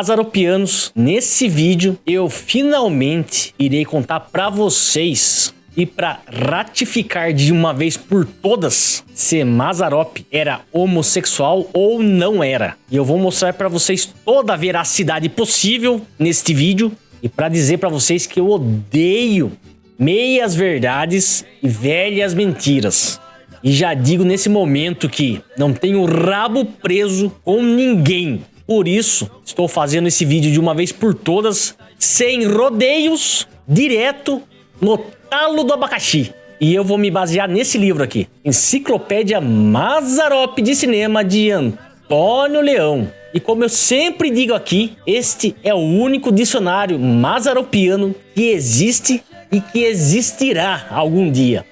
mazaropianos, nesse vídeo eu finalmente irei contar pra vocês e para ratificar de uma vez por todas se Mazzaropi era homossexual ou não era. E eu vou mostrar para vocês toda a veracidade possível neste vídeo e para dizer para vocês que eu odeio meias verdades e velhas mentiras. E já digo nesse momento que não tenho rabo preso com ninguém. Por isso, estou fazendo esse vídeo de uma vez por todas, sem rodeios, direto no talo do abacaxi. E eu vou me basear nesse livro aqui, Enciclopédia Mazzaropi de Cinema, de Antônio Leão. E como eu sempre digo aqui, este é o único dicionário mazzaropiano que existe e que existirá algum dia.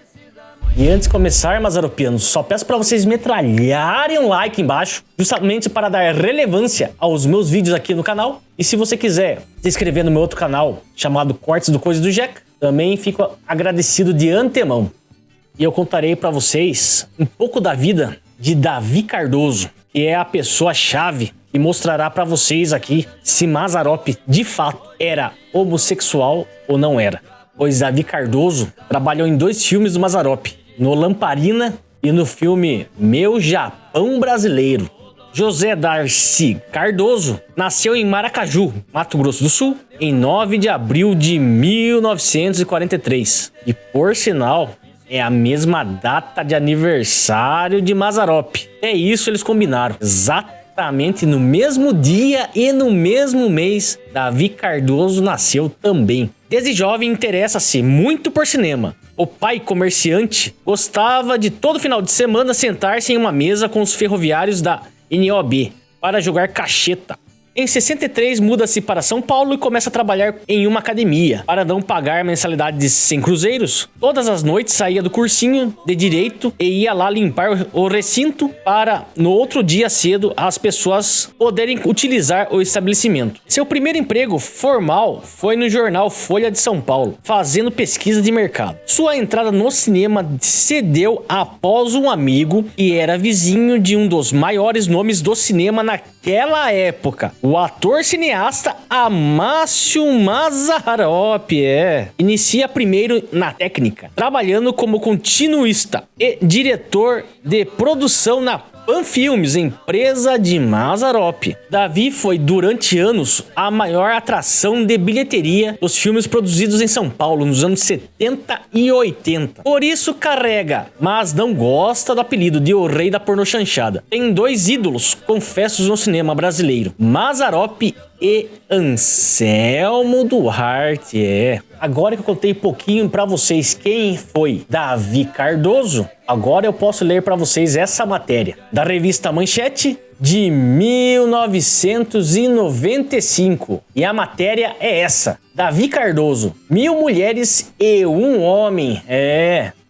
E antes de começar, mazzaropianos, só peço para vocês metralharem um like embaixo, justamente para dar relevância aos meus vídeos aqui no canal. E se você quiser se inscrever no meu outro canal, chamado Cortes do Coisa do Jeca, também fico agradecido de antemão. E eu contarei para vocês um pouco da vida de Davi Cardoso, que é a pessoa-chave que mostrará para vocês aqui se Mazzaropi de fato era homossexual ou não era. Pois Davi Cardoso trabalhou em 2 filmes do Mazzaropi, no Lamparina e no filme Meu Japão Brasileiro. José Darcy Cardoso nasceu em Maracaju, Mato Grosso do Sul, em 9 de abril de 1943. E, por sinal, é a mesma data de aniversário de Mazzaropi. É isso, eles combinaram. Exatamente no mesmo dia e no mesmo mês, Davi Cardoso nasceu também. Desde jovem interessa-se muito por cinema. O pai, comerciante, gostava de todo final de semana sentar-se em uma mesa com os ferroviários da NOB para jogar cacheta. Em 63 muda-se para São Paulo e começa a trabalhar em uma academia. Para não pagar mensalidade de 100 cruzeiros, todas as noites saía do cursinho de direito e ia lá limpar o recinto para no outro dia cedo as pessoas poderem utilizar o estabelecimento. Seu primeiro emprego formal foi no jornal Folha de São Paulo, fazendo pesquisa de mercado. Sua entrada no cinema se deu após um amigo que era vizinho de um dos maiores nomes do cinema naquela época, o ator cineasta Amácio Mazzaropi. Inicia primeiro na técnica, trabalhando como continuista e diretor de produção na Panfilmes, empresa de Mazzaropi. Davi foi durante anos a maior atração de bilheteria dos filmes produzidos em São Paulo nos anos 70 e 80. Por isso carrega, mas não gosta do apelido de o rei da pornochanchada. Tem 2 ídolos confessos no cinema brasileiro, Mazzaropi e Anselmo Duarte. Agora que eu contei um pouquinho pra vocês quem foi Davi Cardoso, agora eu posso ler pra vocês essa matéria da revista Manchete de 1995. E a matéria é essa: Davi Cardoso, 1000 mulheres e um homem.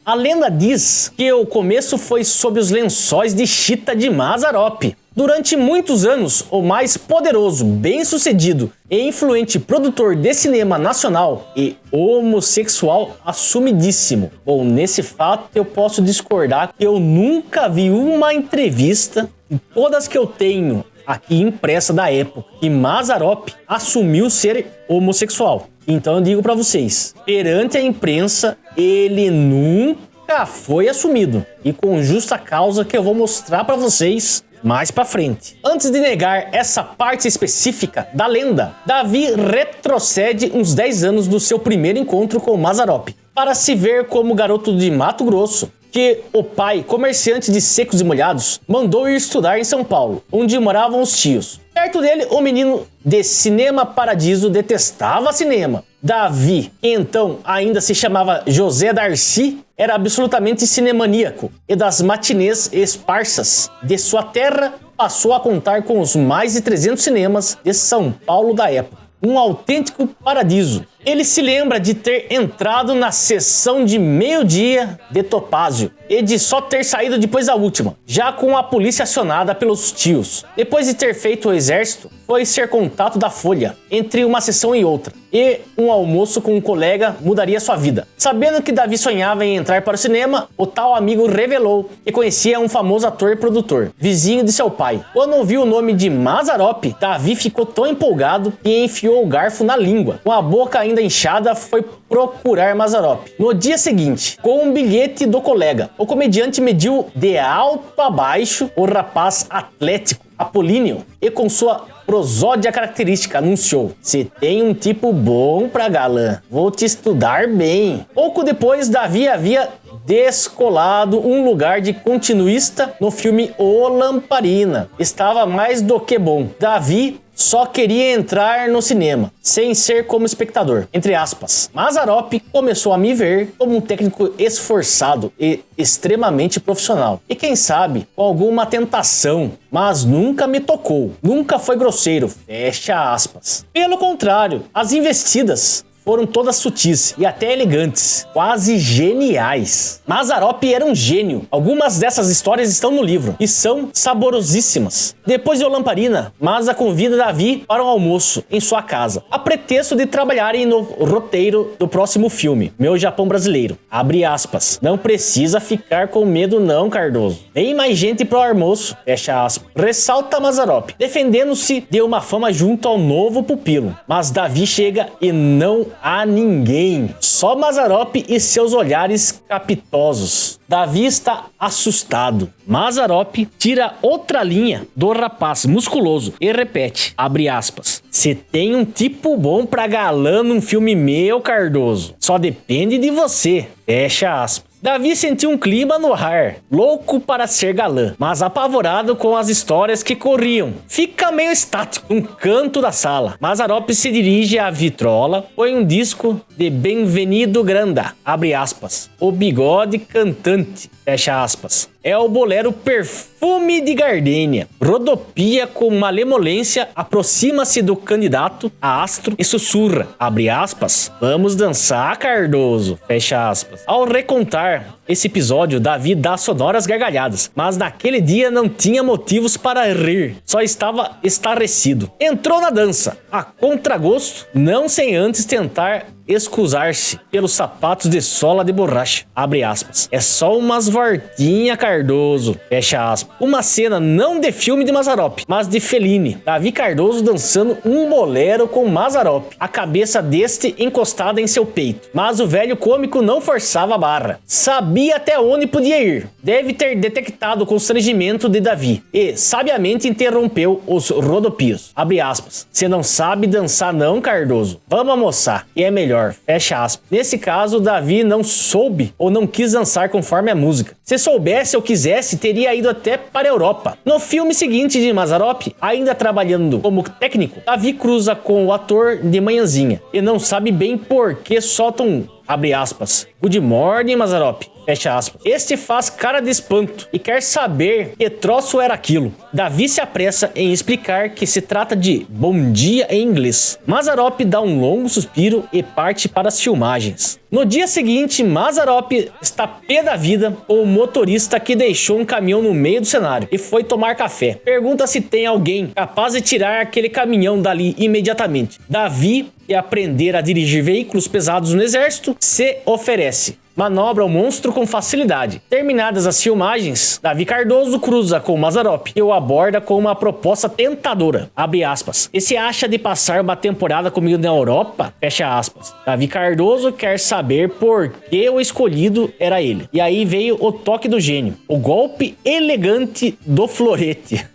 A lenda diz que o começo foi sob os lençóis de chita de Mazzaropi. Durante muitos anos, o mais poderoso, bem-sucedido e influente produtor de cinema nacional e homossexual assumidíssimo. Bom, nesse fato eu posso discordar, que eu nunca vi uma entrevista, em todas que eu tenho aqui impressa da época, que Mazzaropi assumiu ser homossexual. Então eu digo pra vocês, perante a imprensa, ele nunca foi assumido. E com justa causa que eu vou mostrar pra vocês mais pra frente. Antes de negar essa parte específica da lenda, Davi retrocede uns 10 anos do seu primeiro encontro com Mazzaropi, para se ver como garoto de Mato Grosso, que o pai, comerciante de secos e molhados, mandou ir estudar em São Paulo, onde moravam os tios. Perto dele, o menino de Cinema Paradiso detestava cinema. Davi, que então ainda se chamava José Darcy, era absolutamente cinemaníaco e das matinês esparsas de sua terra passou a contar com os mais de 300 cinemas de São Paulo da época. Um autêntico paradiso. Ele se lembra de ter entrado na sessão de meio-dia de Topázio e de só ter saído depois da última, já com a polícia acionada pelos tios. Depois de ter feito o exército, foi ser contato da Folha entre uma sessão e outra, e um almoço com um colega mudaria sua vida. Sabendo que Davi sonhava em entrar para o cinema, o tal amigo revelou que conhecia um famoso ator e produtor, vizinho de seu pai. Quando ouviu o nome de Mazzaropi, Davi ficou tão empolgado que enfiou o garfo na língua. Com a boca ainda inchada, foi procurar Mazzaropi. No dia seguinte, com um bilhete do colega, o comediante mediu de alto a baixo o rapaz atlético, apolíneo, e com sua prosódia característica anunciou: "Você tem um tipo bom pra galã, vou te estudar bem." Pouco depois, Davi havia descolado um lugar de continuista no filme O Lamparina. Estava mais do que bom. Davi só queria entrar no cinema, sem ser como espectador, entre aspas. Mazzaropi começou a me ver como um técnico esforçado e extremamente profissional. E quem sabe, com alguma tentação, mas nunca me tocou. Nunca foi grosseiro, fecha aspas. Pelo contrário, as investidas foram todas sutis e até elegantes, quase geniais. Mazzaropi era um gênio. Algumas dessas histórias estão no livro e são saborosíssimas. Depois de O Lamparina, Mazza convida Davi para um almoço em sua casa, a pretexto de trabalharem no roteiro do próximo filme, Meu Japão Brasileiro. Abre aspas. "Não precisa ficar com medo não, Cardoso. Vem mais gente pro almoço." Fecha aspas. Ressalta Mazzaropi, defendendo-se de uma fama junto ao novo pupilo. Mas Davi chega e não há ninguém. Só Mazzaropi e seus olhares capitosos. Davi está assustado. Mazzaropi tira outra linha do rapaz musculoso e repete, abre aspas, "Você tem um tipo bom pra galã num filme meu, Cardoso. Só depende de você." Fecha aspas. Davi sentiu um clima no ar, louco para ser galã, mas apavorado com as histórias que corriam. Fica meio estático num canto da sala. Mazzaropi se dirige à vitrola, põe um disco de Benvenido Granda, abre aspas, "O Bigode Cantante", fecha aspas. É o bolero Perfume de Gardênia. Rodopia com malemolência, aproxima-se do candidato a astro e sussurra, abre aspas, "Vamos dançar, Cardoso", fecha aspas. Ao recontar esse episódio, Davi dá sonoras gargalhadas, mas naquele dia não tinha motivos para rir, só estava estarrecido. Entrou na dança, a contragosto, não sem antes tentar excusar-se pelos sapatos de sola de borracha, abre aspas. "É só umas voltinhas, Cardoso", fecha aspas. Uma cena não de filme de Mazzaropi, mas de Fellini. Davi Cardoso dançando um bolero com Mazzaropi, a cabeça deste encostada em seu peito. Mas o velho cômico não forçava a barra. Sabia até onde podia ir. Deve ter detectado o constrangimento de Davi e, sabiamente, interrompeu os rodopios. Abre aspas. "Você não sabe dançar não, Cardoso? Vamos almoçar, e é melhor." Fecha aspas. Nesse caso, Davi não soube ou não quis dançar conforme a música. Se soubesse ou quisesse, teria ido até para a Europa. No filme seguinte de Mazzaropi, ainda trabalhando como técnico, Davi cruza com o ator de manhãzinha e não sabe bem por que soltam, abre aspas, "Good morning, Mazzaropi", fecha aspas. Este faz cara de espanto e quer saber que troço era aquilo. Davi se apressa em explicar que se trata de bom dia em inglês. Mazzaropi dá um longo suspiro e parte para as filmagens. No dia seguinte, Mazzaropi está pé da vida com o motorista que deixou um caminhão no meio do cenário e foi tomar café. Pergunta se tem alguém capaz de tirar aquele caminhão dali imediatamente. Davi, que aprender a dirigir veículos pesados no exército, se oferece. Manobra o monstro com facilidade. Terminadas as filmagens, Davi Cardoso cruza com Mazzaropi e o aborda com uma proposta tentadora. Abre aspas. "E se acha de passar uma temporada comigo na Europa?" Fecha aspas. Davi Cardoso quer saber por que o escolhido era ele. E aí veio o toque do gênio. O golpe elegante do florete.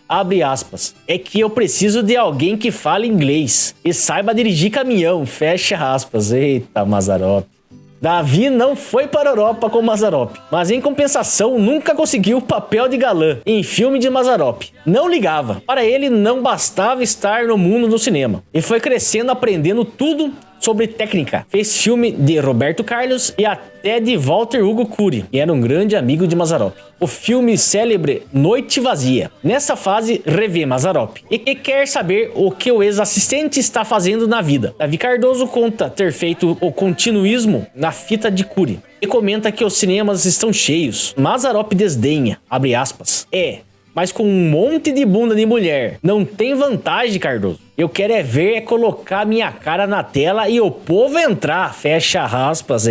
Abre aspas. "É que eu preciso de alguém que fale inglês e saiba dirigir caminhão." Fecha aspas. Eita, Mazzaropi. Davi não foi para a Europa com Mazzaropi, mas em compensação nunca conseguiu o papel de galã em filme de Mazzaropi. Não ligava. Para ele não bastava estar no mundo do cinema. E foi crescendo, aprendendo tudo, sobre técnica. Fez filme de Roberto Carlos e até de Walter Hugo Cury, que era um grande amigo de Mazzaropi. O filme célebre Noite Vazia. Nessa fase, revê Mazzaropi e quer saber o que o ex-assistente está fazendo na vida. Davi Cardoso conta ter feito o continuismo na fita de Cury e comenta que os cinemas estão cheios. Mazzaropi desdenha, abre aspas, mas com um monte de bunda de mulher. Não tem vantagem, Cardoso. Eu quero colocar minha cara na tela e o povo entrar. Fecha aspas,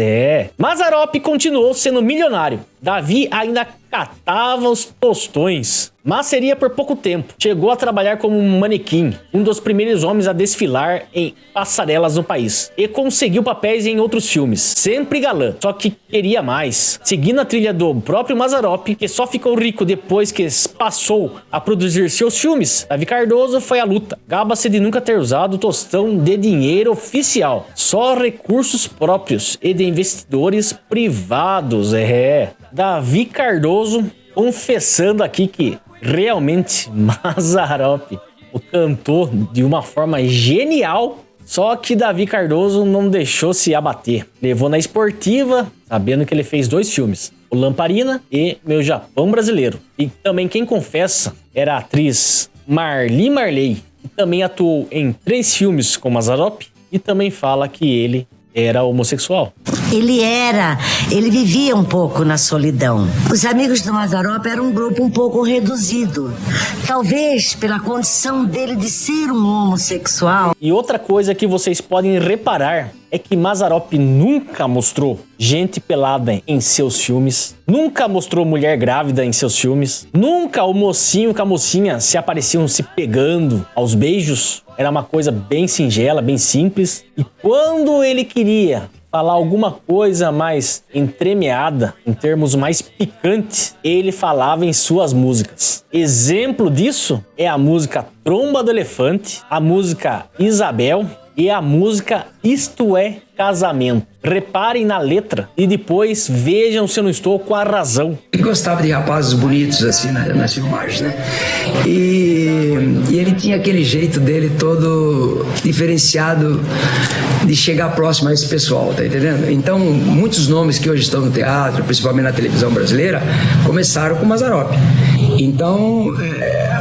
Mazzaropi continuou sendo milionário. Davi ainda catava os tostões, mas seria por pouco tempo. Chegou a trabalhar como um manequim, um dos primeiros homens a desfilar em passarelas no país, e conseguiu papéis em outros filmes, sempre galã, só que queria mais. Seguindo a trilha do próprio Mazzaropi, que só ficou rico depois que passou a produzir seus filmes, Davi Cardoso foi à luta. Gaba-se de nunca ter usado tostão de dinheiro oficial, só recursos próprios e de investidores privados, Davi Cardoso confessando aqui que realmente Mazzaropi o cantou de uma forma genial, só que Davi Cardoso não deixou se abater. Levou na esportiva, sabendo que ele fez 2 filmes, o Lamparina e Meu Japão Brasileiro. E também quem confessa era a atriz Marli, que também atuou em 3 filmes com Mazzaropi e também fala que ele era homossexual. Ele vivia um pouco na solidão. Os amigos do Mazzaropi eram um grupo um pouco reduzido. Talvez pela condição dele de ser um homossexual. E outra coisa que vocês podem reparar é que Mazzaropi nunca mostrou gente pelada em seus filmes, nunca mostrou mulher grávida em seus filmes, nunca o mocinho com a mocinha se apareciam se pegando aos beijos. Era uma coisa bem singela, bem simples. E quando ele queria falar alguma coisa mais entremeada, em termos mais picantes, ele falava em suas músicas. Exemplo disso é a música Tromba do Elefante, a música Isabel e a música Isto é Casamento. Reparem na letra e depois vejam se eu não estou com a razão. Ele gostava de rapazes bonitos assim nas filmagens, né? E ele tinha aquele jeito dele todo diferenciado de chegar próximo a esse pessoal, tá entendendo? Então, muitos nomes que hoje estão no teatro, principalmente na televisão brasileira, começaram com Mazzaropi. Então,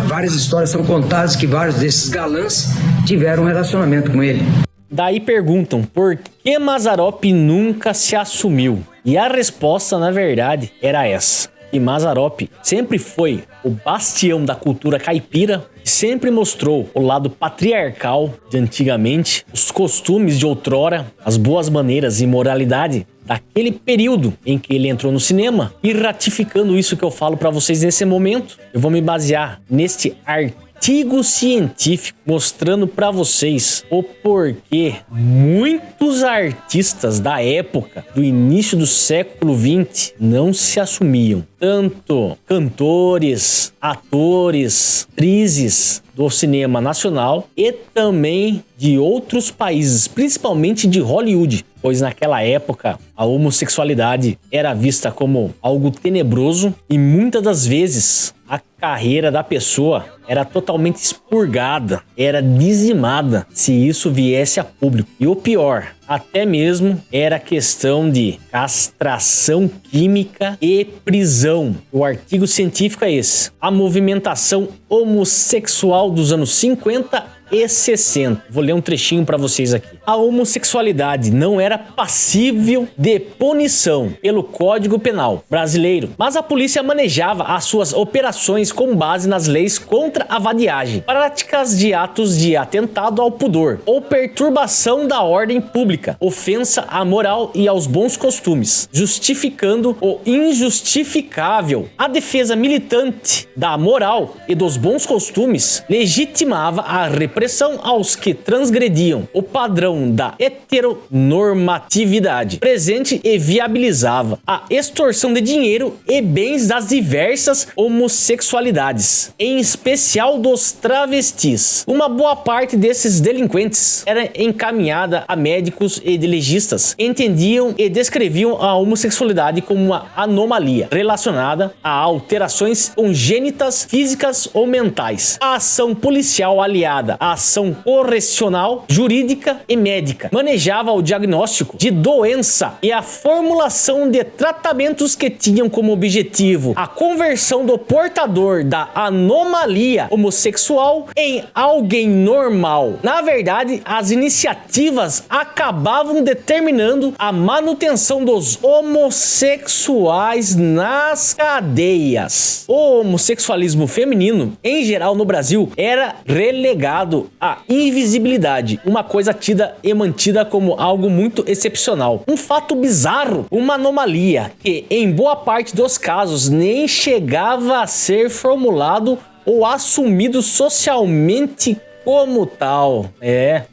várias histórias são contadas que vários desses galãs tiveram um relacionamento com ele. Daí perguntam por que Mazzaropi nunca se assumiu. E a resposta, na verdade, era essa. E Mazzaropi sempre foi o bastião da cultura caipira, sempre mostrou o lado patriarcal de antigamente, os costumes de outrora, as boas maneiras e moralidade daquele período em que ele entrou no cinema. E ratificando isso que eu falo para vocês nesse momento, eu vou me basear neste artigo científico mostrando para vocês o porquê muitos artistas da época do início do século XX não se assumiam. Tanto cantores, atores, atrizes do cinema nacional e também de outros países, principalmente de Hollywood, pois naquela época a homossexualidade era vista como algo tenebroso e muitas das vezes a carreira da pessoa era totalmente expurgada, era dizimada se isso viesse a público. E o pior, até mesmo era questão de castração química e prisão. O artigo científico é esse: a movimentação homossexual dos anos 50 e 60. Vou ler um trechinho para vocês aqui. A homossexualidade não era passível de punição pelo Código Penal brasileiro, mas a polícia manejava as suas operações com base nas leis contra a vadiagem, práticas de atos de atentado ao pudor ou perturbação da ordem pública, ofensa à moral e aos bons costumes, justificando o injustificável. A defesa militante da moral e dos bons costumes legitimava a repressão aos que transgrediam o padrão da heteronormatividade presente e viabilizava a extorsão de dinheiro e bens das diversas homossexualidades, em especial dos travestis. Uma boa parte desses delinquentes era encaminhada a médicos e legistas que entendiam e descreviam a homossexualidade como uma anomalia relacionada a alterações congênitas, físicas ou mentais. A ação policial aliada à ação correcional, jurídica e médica manejava o diagnóstico de doença e a formulação de tratamentos que tinham como objetivo a conversão do portador da anomalia homossexual em alguém normal. Na verdade, as iniciativas acabavam determinando a manutenção dos homossexuais nas cadeias. O homossexualismo feminino, em geral no Brasil, era relegado à invisibilidade, uma coisa tida e mantida como algo muito excepcional. Um fato bizarro, uma anomalia que, em boa parte dos casos, nem chegava a ser formulado ou assumido socialmente como tal.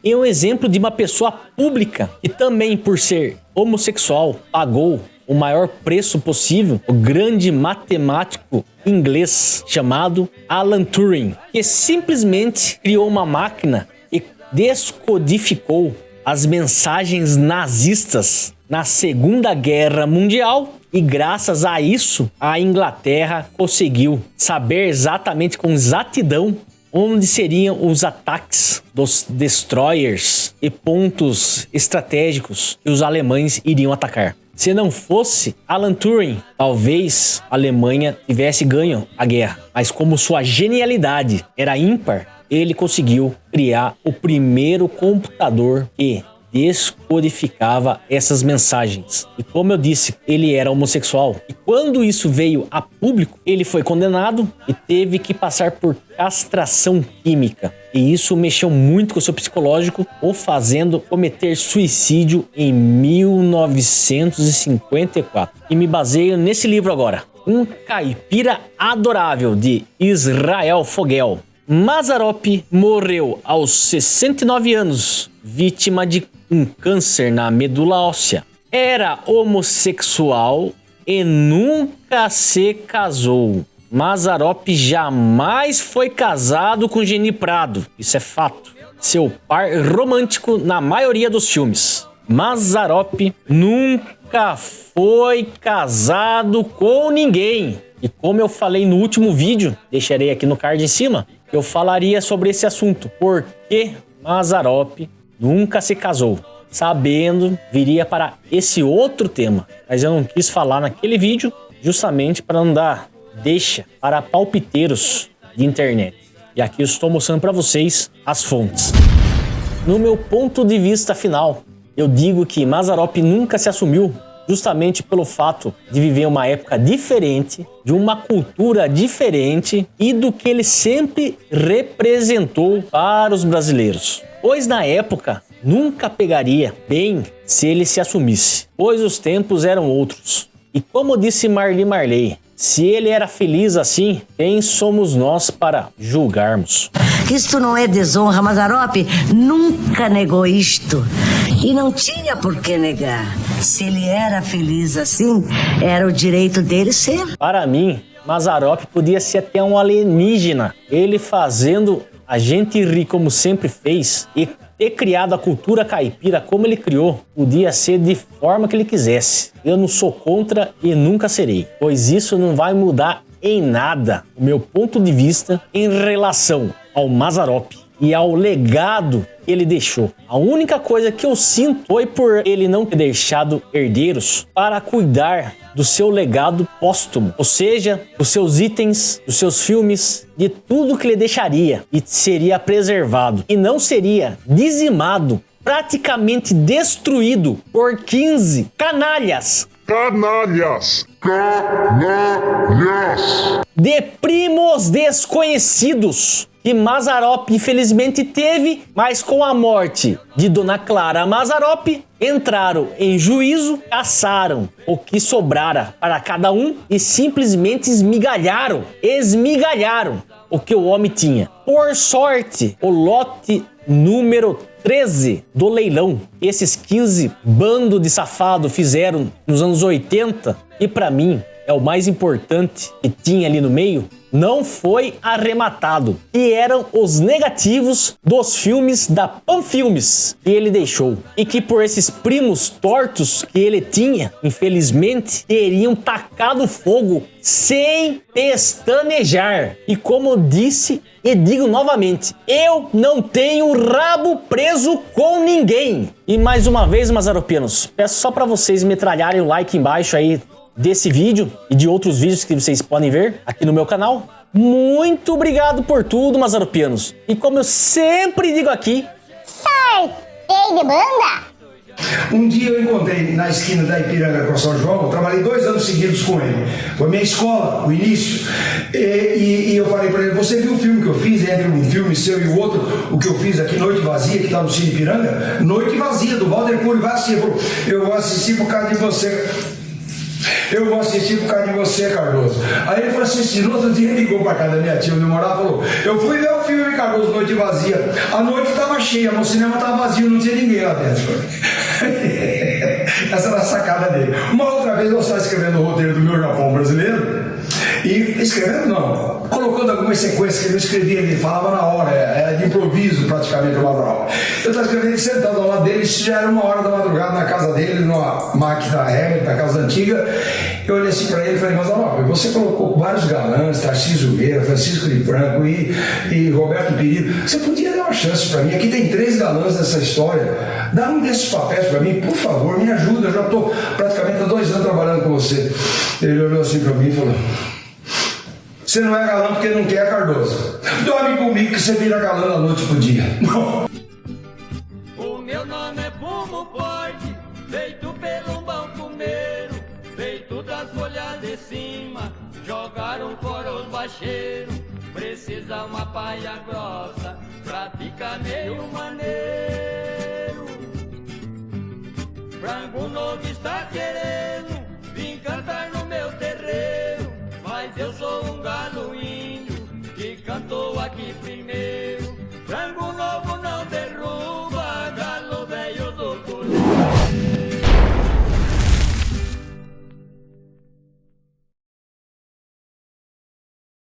E um exemplo de uma pessoa pública que também, por ser homossexual, pagou o maior preço possível, o grande matemático inglês chamado Alan Turing, que simplesmente criou uma máquina e descodificou as mensagens nazistas na Segunda Guerra Mundial, e graças a isso a Inglaterra conseguiu saber exatamente com exatidão onde seriam os ataques dos destroyers e pontos estratégicos que os alemães iriam atacar. Se não fosse Alan Turing, talvez a Alemanha tivesse ganho a guerra. Mas como sua genialidade era ímpar, ele conseguiu criar o primeiro computador que descodificava essas mensagens. E como eu disse, ele era homossexual. E quando isso veio a público, ele foi condenado e teve que passar por castração química. E isso mexeu muito com o seu psicológico, o fazendo cometer suicídio em 1954. E me baseio nesse livro agora. Um Caipira Adorável, de Israel Fogel. Mazzaropi morreu aos 69 anos, vítima de um câncer na medula óssea. Era homossexual e nunca se casou. Mazzaropi jamais foi casado com Geni Prado, isso é fato. Seu par romântico na maioria dos filmes. Mazzaropi nunca foi casado com ninguém. E como eu falei no último vídeo, deixarei aqui no card em cima, eu falaria sobre esse assunto. Por que Mazzaropi nunca se casou? Sabendo, viria para esse outro tema. Mas eu não quis falar naquele vídeo, justamente para não dar deixa para palpiteiros de internet. E aqui eu estou mostrando para vocês as fontes. No meu ponto de vista final, eu digo que Mazzaropi nunca se assumiu, justamente pelo fato de viver uma época diferente, de uma cultura diferente e do que ele sempre representou para os brasileiros. Pois na época nunca pegaria bem se ele se assumisse, pois os tempos eram outros. E como disse Marli Marley, se ele era feliz assim, quem somos nós para julgarmos? Isto não é desonra. Mazzaropi nunca negou isto e não tinha por que negar. Se ele era feliz assim, era o direito dele ser. Para mim, Mazzaropi podia ser até um alienígena. Ele fazendo a gente rir como sempre fez e ter criado a cultura caipira como ele criou, podia ser de forma que ele quisesse. Eu não sou contra e nunca serei, pois isso não vai mudar em nada o meu ponto de vista em relação ao Mazzaropi e ao legado que ele deixou. A única coisa que eu sinto foi por ele não ter deixado herdeiros para cuidar do seu legado póstumo, ou seja, dos seus itens, dos seus filmes, de tudo que ele deixaria e seria preservado e não seria dizimado, praticamente destruído por 15 canalhas. Canalhas! Canalhas! De primos desconhecidos que Mazzaropi infelizmente teve, mas com a morte de Dona Clara Mazzaropi, entraram em juízo, caçaram o que sobrara para cada um e simplesmente esmigalharam o que o homem tinha. Por sorte, o lote número 13 do leilão, esses 15 bando de safado fizeram nos anos 80, e para mim é o mais importante que tinha ali no meio, não foi arrematado, que eram os negativos dos filmes da Panfilmes que ele deixou, e que por esses primos tortos que ele tinha, infelizmente, teriam tacado fogo sem pestanejar. E como eu disse e digo novamente, eu não tenho rabo preso com ninguém. E mais uma vez, mazaropianos, peço só para vocês metralharem o like embaixo aí desse vídeo e de outros vídeos que vocês podem ver aqui no meu canal. Muito obrigado por tudo, mazaropianos. E como eu sempre digo aqui, sorteio de banda! Um dia eu encontrei na esquina da Ipiranga com São João, eu trabalhei 2 anos seguidos com ele. Foi minha escola, o início. E eu falei para ele, você viu o filme que eu fiz, entre um filme seu e o outro, o que eu fiz aqui, Noite Vazia, que está no Cine Ipiranga? Noite Vazia, do Walter Cury, vai assistir. Eu vou assistir por causa de você. Eu vou assistir por causa de você, Cardoso. Aí ele foi assistir, no outro dia ele ligou pra casa da minha tia, onde eu morava, falou, eu fui ver o filme, Cardoso, Noite Vazia. A noite estava cheia, mas o cinema estava vazio, não tinha ninguém lá dentro. Essa era a sacada dele. Uma outra vez eu estava escrevendo o roteiro do Meu Japão Brasileiro, e escrevendo não, colocando algumas sequências que eu escrevia, ele falava na hora, era de improviso praticamente uma aula. Eu estava escrevendo sentado ao lado dele, isso já era 1h da madrugada na casa dele, numa máquina Hamilton, na casa antiga. Eu olhei assim para ele e falei, mas ó, você colocou vários galãs, Tarcísio Meira, Francisco de Franco e Roberto Perillo, você podia dar uma chance para mim, aqui tem 3 galãs nessa história, dá um desses papéis para mim, por favor, me ajuda, eu já estou praticamente há 2 anos trabalhando com você. Ele olhou assim para mim e falou, você não é galã porque não quer, Cardoso. Dorme comigo que você vira galã da noite pro dia. O meu nome é Fumo Forte, feito pelo balcomeiro, feito das folhas de cima, jogaram fora os bacheiros. Precisa uma paia grossa pra ficar meio maneiro. Frango novo está querendo